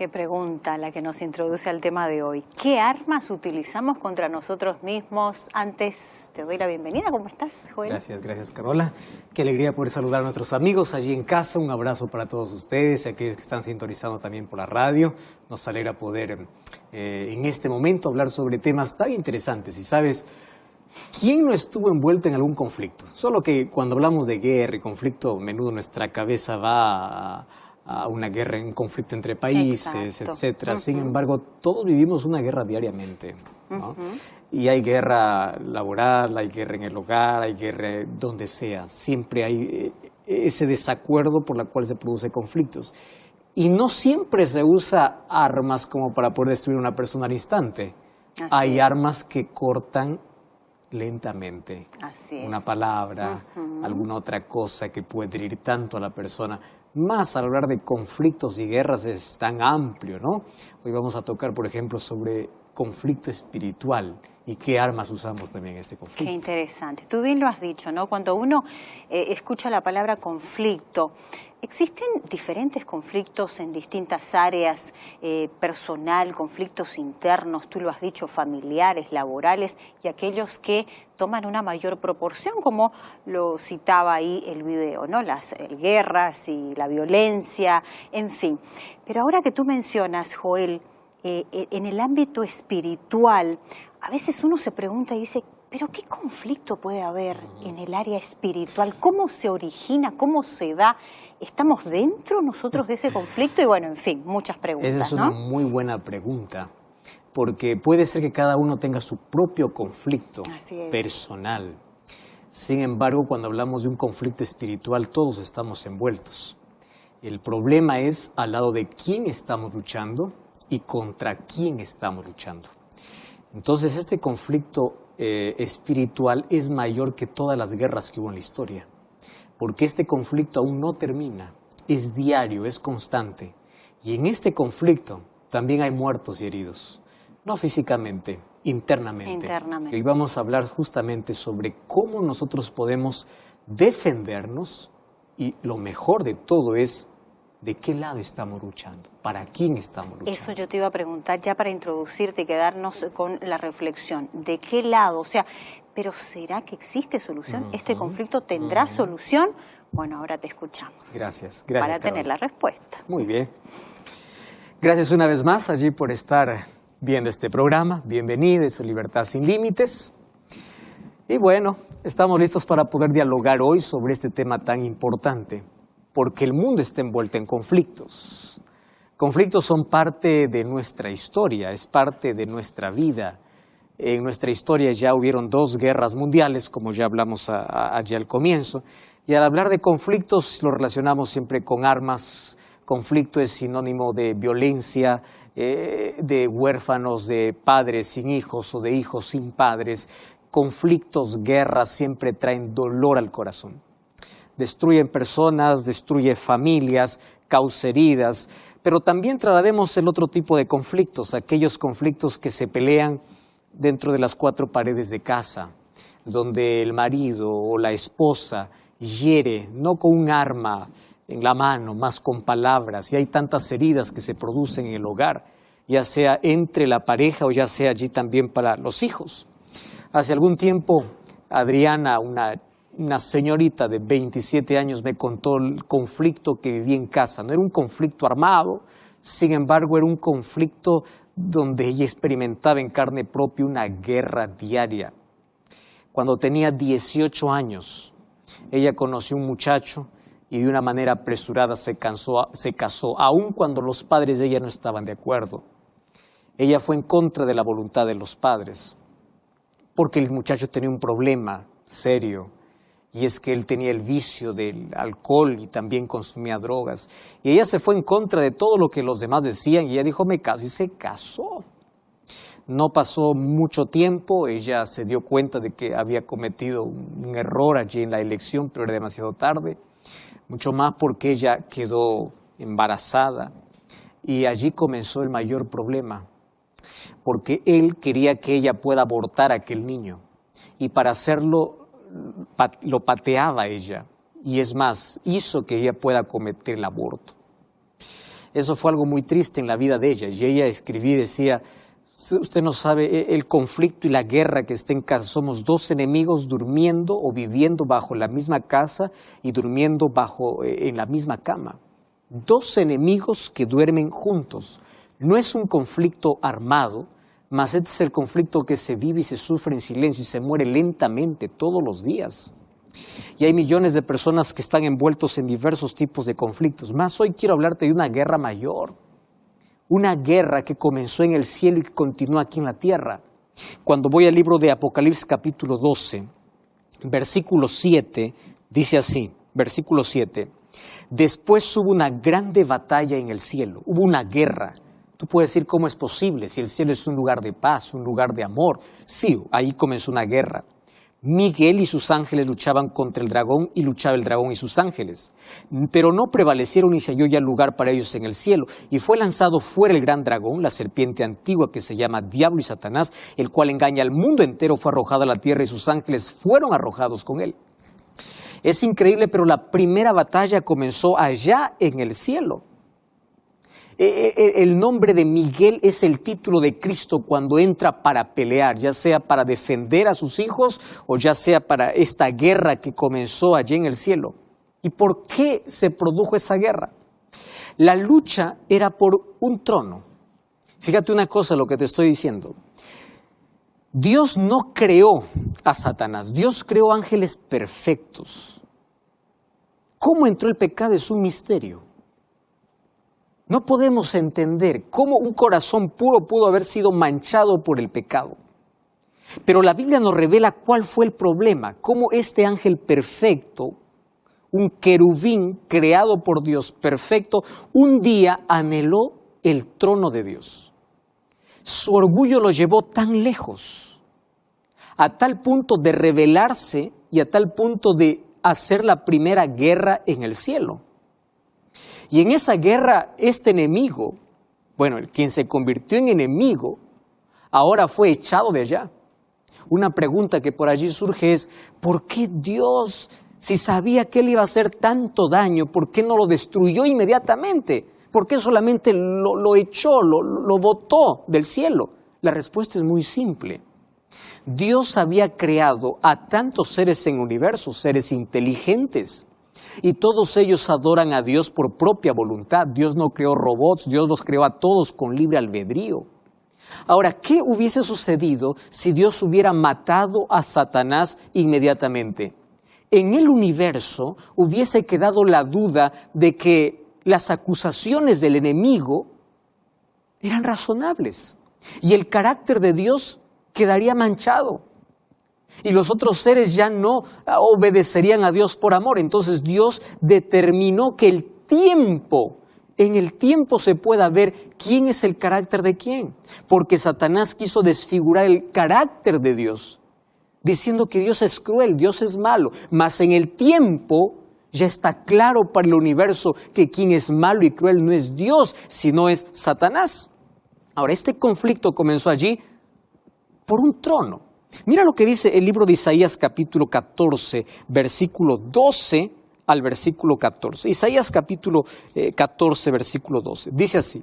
Qué pregunta la que nos introduce al tema de hoy. ¿Qué armas utilizamos contra nosotros mismos? Antes te doy la bienvenida. ¿Cómo estás, Joel? Gracias, Carola. Qué alegría poder saludar a nuestros amigos allí en casa. Un abrazo para todos ustedes, aquellos que están sintonizando también por la radio. Nos alegra poder en este momento hablar sobre temas tan interesantes. Y sabes, ¿quién no estuvo envuelto en algún conflicto? Solo que cuando hablamos de guerra y conflicto, a menudo nuestra cabeza va a una guerra, un conflicto entre países, etcétera. Sin embargo, todos vivimos una guerra diariamente, ¿no? Y hay guerra laboral, hay guerra en el hogar, hay guerra donde sea. Siempre hay ese desacuerdo por la cual se producen conflictos. Y no siempre se usa armas como para poder destruir a una persona al instante. Hay armas que cortan lentamente. Una palabra, alguna otra cosa que puede herir tanto a la persona. Más al hablar de conflictos y guerras es tan amplio, ¿no? Hoy vamos a tocar, por ejemplo, sobre conflicto espiritual y qué armas usamos también en este conflicto. Qué interesante. Tú bien lo has dicho, ¿no? Cuando uno escucha la palabra conflicto, existen diferentes conflictos en distintas áreas, personal, conflictos internos, tú lo has dicho, familiares, laborales, y aquellos que toman una mayor proporción, como lo citaba ahí el video, ¿no? Las guerras y la violencia, en fin. Pero ahora que tú mencionas, Joel, en el ámbito espiritual, a veces uno se pregunta y dice, ¿pero qué conflicto puede haber en el área espiritual? ¿Cómo se origina? ¿Cómo se da? ¿Estamos dentro nosotros de ese conflicto? Y bueno, en fin, muchas preguntas, Esa es ¿no? una muy buena pregunta, porque puede ser que cada uno tenga su propio conflicto personal. Sin embargo, cuando hablamos de un conflicto espiritual, todos estamos envueltos. El problema es al lado de quién estamos luchando y contra quién estamos luchando. Entonces, este conflicto espiritual es mayor que todas las guerras que hubo en la historia, porque este conflicto aún no termina, es diario, es constante, y en este conflicto también hay muertos y heridos, no físicamente, internamente. Y hoy vamos a hablar justamente sobre cómo nosotros podemos defendernos, y lo mejor de todo es ¿de qué lado estamos luchando? ¿Para quién estamos luchando? Eso yo te iba a preguntar ya para introducirte y quedarnos con la reflexión. ¿De qué lado? O sea, ¿pero será que existe solución? ¿Este conflicto tendrá solución? Bueno, ahora te escuchamos. Gracias, para tener la respuesta. Muy bien. Gracias una vez más allí por estar viendo este programa. Bienvenidos a Libertad Sin Límites. Y bueno, estamos listos para poder dialogar hoy sobre este tema tan importante, porque el mundo está envuelto en conflictos. Conflictos son parte de nuestra historia, es parte de nuestra vida. En nuestra historia ya hubieron 2 guerras mundiales, como ya hablamos allí al comienzo, y al hablar de conflictos lo relacionamos siempre con armas. Conflicto es sinónimo de violencia, de huérfanos, de padres sin hijos o de hijos sin padres. Conflictos, guerras siempre traen dolor al corazón. Destruyen personas, destruye familias, causa heridas, pero también trataremos el otro tipo de conflictos, aquellos conflictos que se pelean dentro de las 4 paredes de casa, donde el marido o la esposa hiere, no con un arma en la mano, más con palabras, y hay tantas heridas que se producen en el hogar, ya sea entre la pareja o ya sea allí también para los hijos. Hace algún tiempo, Adriana, una señorita de 27 años me contó el conflicto que vivía en casa. No era un conflicto armado, sin embargo era un conflicto donde ella experimentaba en carne propia una guerra diaria. Cuando tenía 18 años, ella conoció a un muchacho y de una manera apresurada se casó, aun cuando los padres de ella no estaban de acuerdo. Ella fue en contra de la voluntad de los padres, porque el muchacho tenía un problema serio. Y es que él tenía el vicio del alcohol y también consumía drogas. Y ella se fue en contra de todo lo que los demás decían y ella dijo, me caso, y se casó. No pasó mucho tiempo, ella se dio cuenta de que había cometido un error allí en la elección, pero era demasiado tarde. Mucho más porque ella quedó embarazada y allí comenzó el mayor problema. Porque él quería que ella pueda abortar a aquel niño y para hacerlo lo pateaba a ella y es más, hizo que ella pueda cometer el aborto. Eso fue algo muy triste en la vida de ella. Y ella escribía y decía, usted no sabe el conflicto y la guerra que está en casa. Somos dos enemigos durmiendo o viviendo bajo la misma casa y durmiendo en la misma cama. Dos enemigos que duermen juntos. No es un conflicto armado, mas este es el conflicto que se vive y se sufre en silencio y se muere lentamente todos los días. Y hay millones de personas que están envueltos en diversos tipos de conflictos. Más hoy quiero hablarte de una guerra mayor. Una guerra que comenzó en el cielo y que continúa aquí en la tierra. Cuando voy al libro de Apocalipsis capítulo 12, versículo 7, dice así, versículo 7. Después hubo una grande batalla en el cielo, hubo una guerra. Tú puedes decir, ¿cómo es posible? Si el cielo es un lugar de paz, un lugar de amor. Sí, ahí comenzó una guerra. Miguel y sus ángeles luchaban contra el dragón y luchaba el dragón y sus ángeles. Pero no prevalecieron y se halló ya lugar para ellos en el cielo. Y fue lanzado fuera el gran dragón, la serpiente antigua que se llama Diablo y Satanás, el cual engaña al mundo entero, fue arrojado a la tierra y sus ángeles fueron arrojados con él. Es increíble, pero la primera batalla comenzó allá en el cielo. El nombre de Miguel es el título de Cristo cuando entra para pelear, ya sea para defender a sus hijos o ya sea para esta guerra que comenzó allí en el cielo. ¿Y por qué se produjo esa guerra? La lucha era por un trono. Fíjate una cosa lo que te estoy diciendo. Dios no creó a Satanás, Dios creó ángeles perfectos. ¿Cómo entró el pecado? Es un misterio. No podemos entender cómo un corazón puro pudo haber sido manchado por el pecado. Pero la Biblia nos revela cuál fue el problema, cómo este ángel perfecto, un querubín creado por Dios perfecto, un día anheló el trono de Dios. Su orgullo lo llevó tan lejos, a tal punto de rebelarse y a tal punto de hacer la primera guerra en el cielo. Y en esa guerra, este enemigo, quien se convirtió en enemigo, ahora fue echado de allá. Una pregunta que por allí surge es, ¿por qué Dios, si sabía que él iba a hacer tanto daño, por qué no lo destruyó inmediatamente? ¿Por qué solamente lo echó, lo botó del cielo? La respuesta es muy simple. Dios había creado a tantos seres en el universo, seres inteligentes, y todos ellos adoran a Dios por propia voluntad. Dios no creó robots, Dios los creó a todos con libre albedrío. Ahora, ¿qué hubiese sucedido si Dios hubiera matado a Satanás inmediatamente? En el universo hubiese quedado la duda de que las acusaciones del enemigo eran razonables y el carácter de Dios quedaría manchado. Y los otros seres ya no obedecerían a Dios por amor. Entonces Dios determinó que en el tiempo se pueda ver quién es el carácter de quién. Porque Satanás quiso desfigurar el carácter de Dios, diciendo que Dios es cruel, Dios es malo. Mas en el tiempo ya está claro para el universo que quien es malo y cruel no es Dios, sino es Satanás. Ahora, este conflicto comenzó allí por un trono. Mira lo que dice el libro de Isaías capítulo 14, versículo 12 al versículo 14. Isaías capítulo 14, versículo 12. Dice así,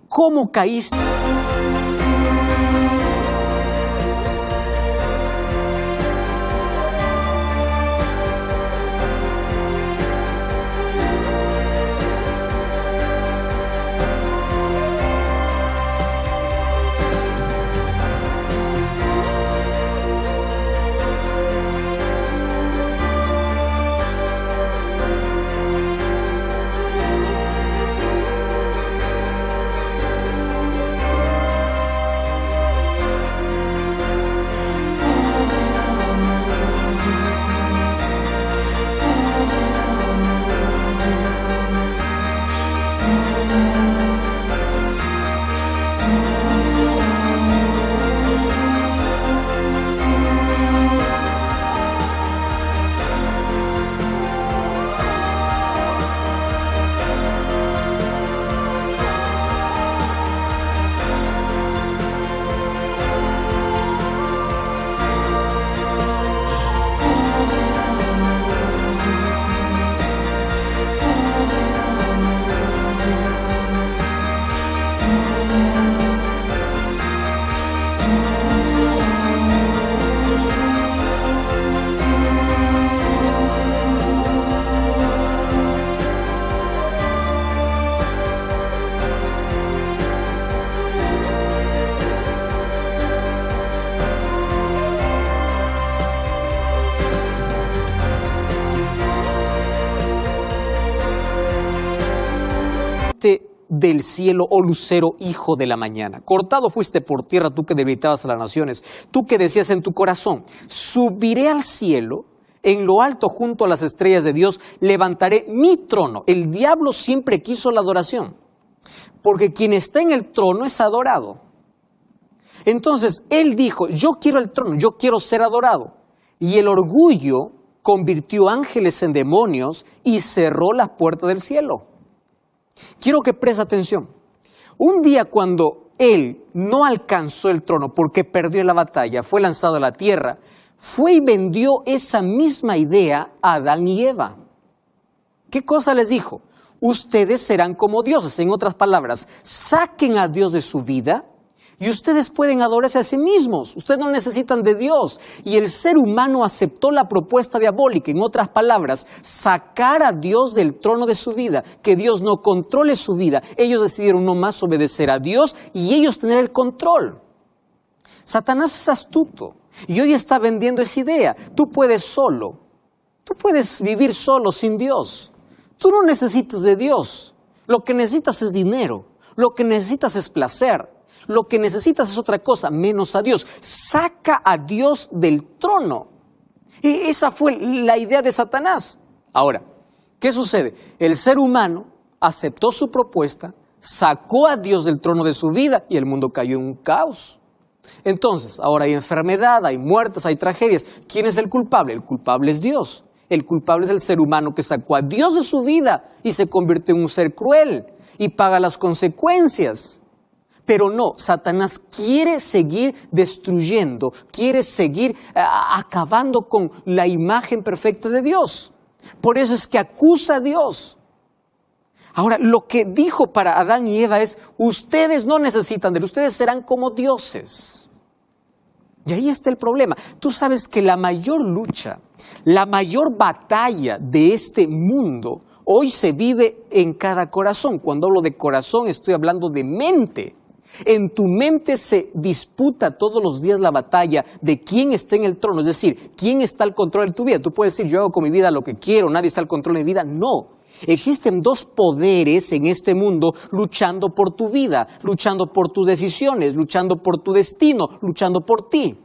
¿cómo caíste? del cielo, oh lucero, hijo de la mañana. Cortado fuiste por tierra, tú que debilitabas a las naciones, tú que decías en tu corazón, subiré al cielo, en lo alto junto a las estrellas de Dios, levantaré mi trono. El diablo siempre quiso la adoración, porque quien está en el trono es adorado. Entonces, él dijo, yo quiero el trono, yo quiero ser adorado. Y el orgullo convirtió ángeles en demonios y cerró la puerta del cielo. Quiero que preste atención. Un día cuando él no alcanzó el trono porque perdió la batalla, fue lanzado a la tierra, fue y vendió esa misma idea a Adán y Eva. ¿Qué cosa les dijo? Ustedes serán como dioses. En otras palabras, saquen a Dios de su vida y ustedes pueden adorarse a sí mismos. Ustedes no necesitan de Dios. Y el ser humano aceptó la propuesta diabólica. En otras palabras, sacar a Dios del trono de su vida. Que Dios no controle su vida. Ellos decidieron no más obedecer a Dios y ellos tener el control. Satanás es astuto y hoy está vendiendo esa idea. Tú puedes solo. Tú puedes vivir solo sin Dios. Tú no necesitas de Dios. Lo que necesitas es dinero. Lo que necesitas es placer. Lo que necesitas es otra cosa, menos a Dios. Saca a Dios del trono. Y esa fue la idea de Satanás. Ahora, ¿qué sucede? El ser humano aceptó su propuesta, sacó a Dios del trono de su vida y el mundo cayó en un caos. Entonces, ahora hay enfermedad, hay muertes, hay tragedias. ¿Quién es el culpable? El culpable es Dios. El culpable es el ser humano que sacó a Dios de su vida y se convirtió en un ser cruel y paga las consecuencias. Pero no, Satanás quiere seguir destruyendo, quiere seguir acabando con la imagen perfecta de Dios. Por eso es que acusa a Dios. Ahora, lo que dijo para Adán y Eva es, ustedes no necesitan de él, ustedes serán como dioses. Y ahí está el problema. Tú sabes que la mayor lucha, la mayor batalla de este mundo hoy se vive en cada corazón. Cuando hablo de corazón estoy hablando de mente. En tu mente se disputa todos los días la batalla de quién está en el trono, es decir, quién está al control de tu vida. Tú puedes decir, yo hago con mi vida lo que quiero, nadie está al control de mi vida. No, existen dos poderes en este mundo luchando por tu vida, luchando por tus decisiones, luchando por tu destino, luchando por ti.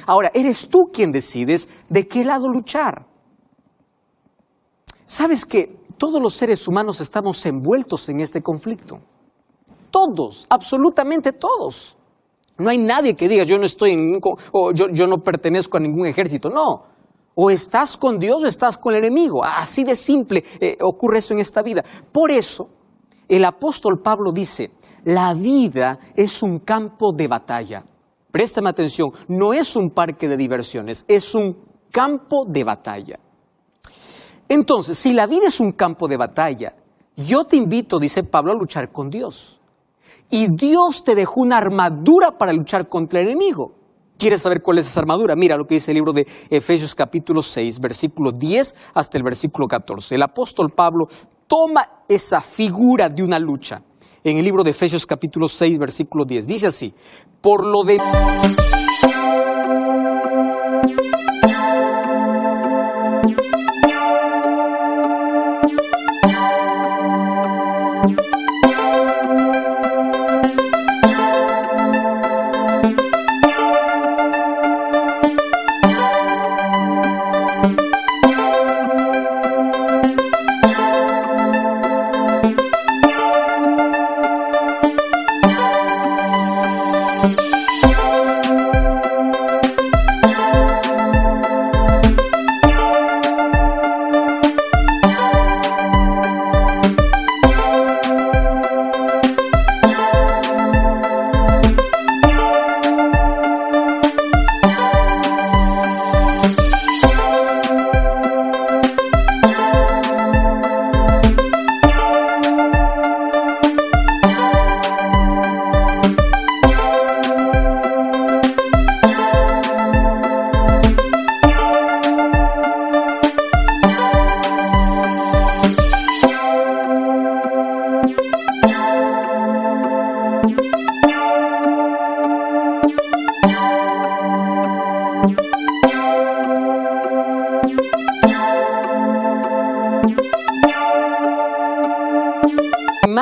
Ahora, eres tú quien decides de qué lado luchar. ¿Sabes que todos los seres humanos estamos envueltos en este conflicto? Todos, absolutamente todos. No hay nadie que diga yo no estoy en ningún, o yo no pertenezco a ningún ejército. No, o estás con Dios o estás con el enemigo. Así de simple ocurre eso en esta vida. Por eso el apóstol Pablo dice, la vida es un campo de batalla. Préstame atención, no es un parque de diversiones, es un campo de batalla. Entonces, si la vida es un campo de batalla, yo te invito, dice Pablo, a luchar con Dios. Y Dios te dejó una armadura para luchar contra el enemigo. ¿Quieres saber cuál es esa armadura? Mira lo que dice el libro de Efesios capítulo 6, versículo 10 hasta el versículo 14. El apóstol Pablo toma esa figura de una lucha. En el libro de Efesios capítulo 6, versículo 10. Dice así, por lo de...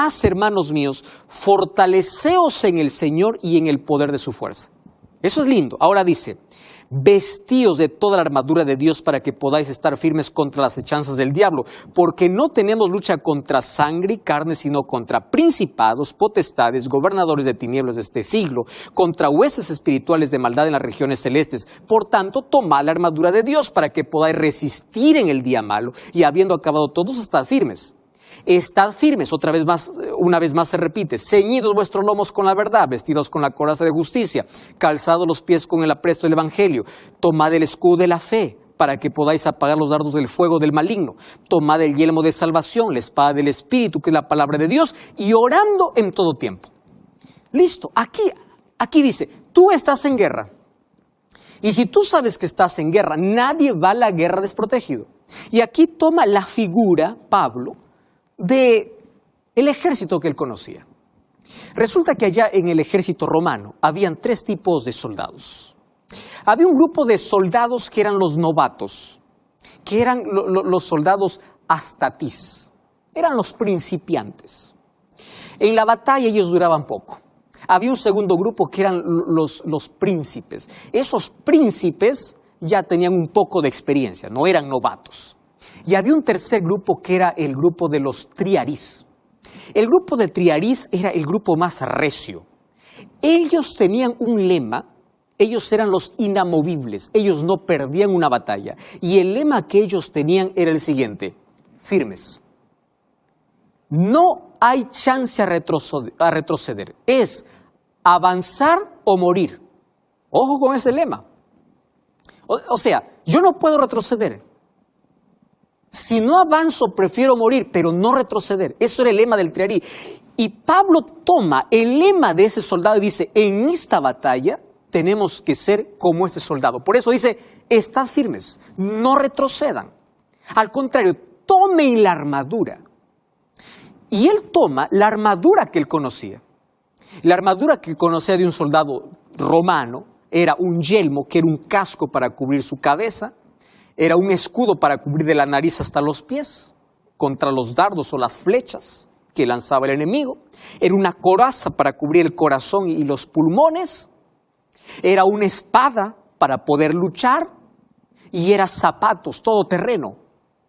Mas, hermanos míos, fortaleceos en el Señor y en el poder de su fuerza. Eso es lindo. Ahora dice, vestíos de toda la armadura de Dios para que podáis estar firmes contra las hechanzas del diablo, porque no tenemos lucha contra sangre y carne, sino contra principados, potestades, gobernadores de tinieblas de este siglo, contra huestes espirituales de maldad en las regiones celestes. Por tanto, tomad la armadura de Dios para que podáis resistir en el día malo, y habiendo acabado todos, estad firmes. Estad firmes, una vez más se repite, ceñidos vuestros lomos con la verdad, vestidos con la coraza de justicia, calzados los pies con el apresto del evangelio, tomad el escudo de la fe, para que podáis apagar los dardos del fuego del maligno, tomad el yelmo de salvación, la espada del Espíritu, que es la palabra de Dios, y orando en todo tiempo. Listo, aquí dice, tú estás en guerra, y si tú sabes que estás en guerra, nadie va a la guerra desprotegido. Y aquí toma la figura, Pablo, de el ejército que él conocía. Resulta que allá en el ejército romano habían 3 tipos de soldados. Había un grupo de soldados que eran los novatos, que eran los soldados astatis, eran los principiantes. En la batalla ellos duraban poco. Había un segundo grupo que eran los príncipes. Esos príncipes ya tenían un poco de experiencia, no eran novatos. Y había un tercer grupo que era el grupo de los triarís. El grupo de triarís era el grupo más recio. Ellos tenían un lema, ellos eran los inamovibles, ellos no perdían una batalla. Y el lema que ellos tenían era el siguiente, firmes. No hay chance a retroceder, es avanzar o morir. Ojo con ese lema. O sea, yo no puedo retroceder. Si no avanzo, prefiero morir, pero no retroceder. Eso era el lema del triarí. Y Pablo toma el lema de ese soldado y dice, en esta batalla tenemos que ser como este soldado. Por eso dice, estad firmes, no retrocedan. Al contrario, tomen la armadura. Y él toma la armadura que él conocía. La armadura que conocía de un soldado romano era un yelmo, que era un casco para cubrir su cabeza. Era un escudo para cubrir de la nariz hasta los pies, contra los dardos o las flechas que lanzaba el enemigo. Era una coraza para cubrir el corazón y los pulmones. Era una espada para poder luchar. Y era zapatos todoterreno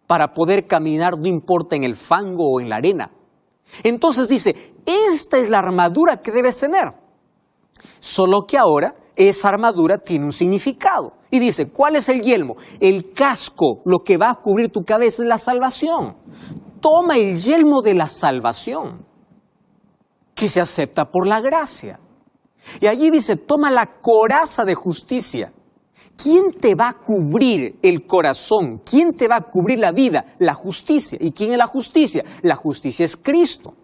para poder caminar, no importa en el fango o en la arena. Entonces dice, esta es la armadura que debes tener. Solo que ahora esa armadura tiene un significado. Y dice, ¿cuál es el yelmo? El casco, lo que va a cubrir tu cabeza es la salvación. Toma el yelmo de la salvación, que se acepta por la gracia. Y allí dice, toma la coraza de justicia. ¿Quién te va a cubrir el corazón? ¿Quién te va a cubrir la vida? La justicia. ¿Y quién es la justicia? La justicia es Cristo.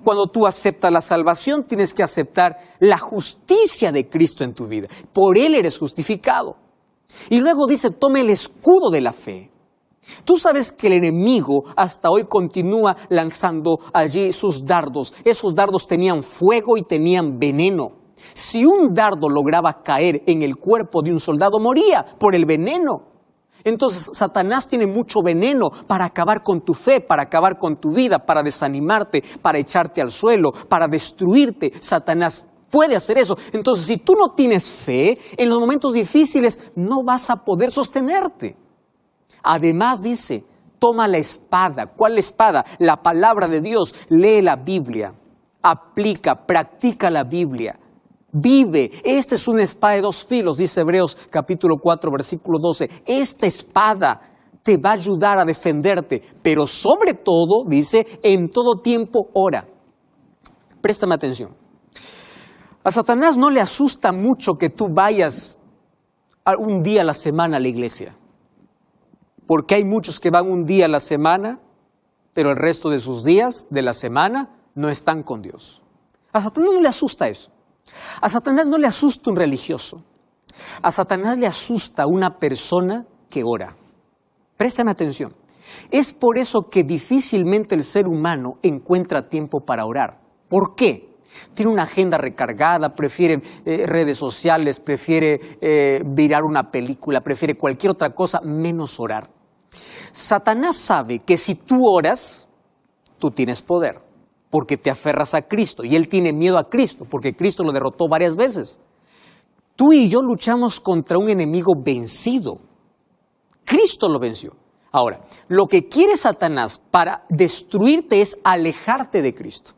Cuando tú aceptas la salvación, tienes que aceptar la justicia de Cristo en tu vida. Por Él eres justificado. Y luego dice, toma el escudo de la fe. Tú sabes que el enemigo hasta hoy continúa lanzando allí sus dardos. Esos dardos tenían fuego y tenían veneno. Si un dardo lograba caer en el cuerpo de un soldado, moría por el veneno. Entonces Satanás tiene mucho veneno para acabar con tu fe, para acabar con tu vida, para desanimarte, para echarte al suelo, para destruirte. Satanás puede hacer eso. Entonces, si tú no tienes fe, en los momentos difíciles no vas a poder sostenerte. Además dice, toma la espada. ¿Cuál espada? La palabra de Dios. Lee la Biblia, aplica, practica la Biblia. Vive. Esta es una espada de 2 filos, dice Hebreos capítulo 4, versículo 12. Esta espada te va a ayudar a defenderte, pero sobre todo, dice, en todo tiempo ora. Préstame atención. A Satanás no le asusta mucho que tú vayas un día a la semana a la iglesia, porque hay muchos que van un día a la semana, pero el resto de sus días de la semana no están con Dios. A Satanás no le asusta eso. A Satanás no le asusta un religioso. A Satanás le asusta una persona que ora. Préstame atención. Es por eso que difícilmente el ser humano encuentra tiempo para orar. ¿Por qué? Tiene una agenda recargada, prefiere redes sociales, prefiere mirar una película, prefiere cualquier otra cosa menos orar. Satanás sabe que si tú oras, tú tienes poder. porque te aferras a Cristo y él tiene miedo a Cristo porque Cristo lo derrotó varias veces. Tú y yo luchamos contra un enemigo vencido. Cristo lo venció. Ahora, lo que quiere Satanás para destruirte es alejarte de Cristo.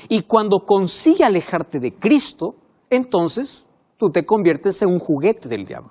Y cuando consigue alejarte de Cristo, entonces tú te conviertes en un juguete del diablo.